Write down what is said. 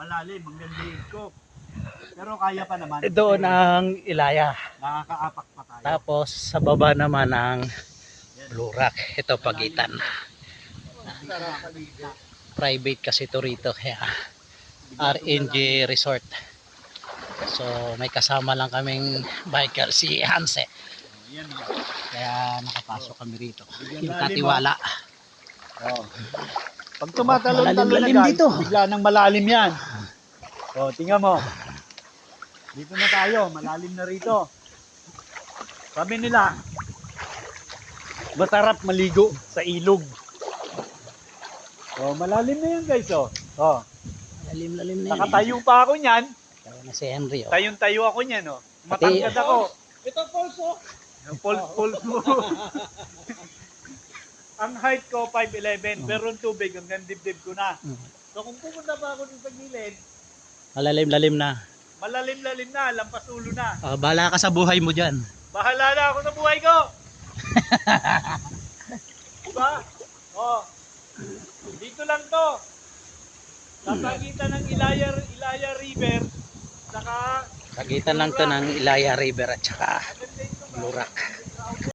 Malalim, hanggang liig ko. Pero kaya pa naman. Doon ang Ilaya. Nakakaapak pa tayo. Tapos sa baba naman ang Lurak. Ito pagitan. Private kasi ito rito. Kaya RNG Resort. So may kasama lang kaming biker si Hanse. Yan. Kaya nakapasok kami rito. Yung katiwala. Oh. Pag tumatalon-talon na Malalim guys, dito. bigla nang malalim yan. O, tingnan mo. Dito na tayo, malalim na rito. Sabi nila, masarap maligo sa ilog. O, malalim na yan guys, o. O, Lalim-lalim na yan. nakatayo pa ako niyan. Kaya na si Henry. Oh. Tayong-tayo ako niyan, o. Matangkad ako. Ito pulso. Pulse mo. Ang height ko 5'11", pero yung tubig hanggang dibdib ko na. So kung pumunta pa ako dun sa gilid, Malalim-lalim na. malalim-lalim na, lampas ulo na. Bahala ka sa buhay mo dyan. Bahala na ako sa buhay ko. Diba? Oh. Dito lang to. Sa pagitan ng Ilaya River, saka Pagitan lang to ng Ilaya River at saka Lurak.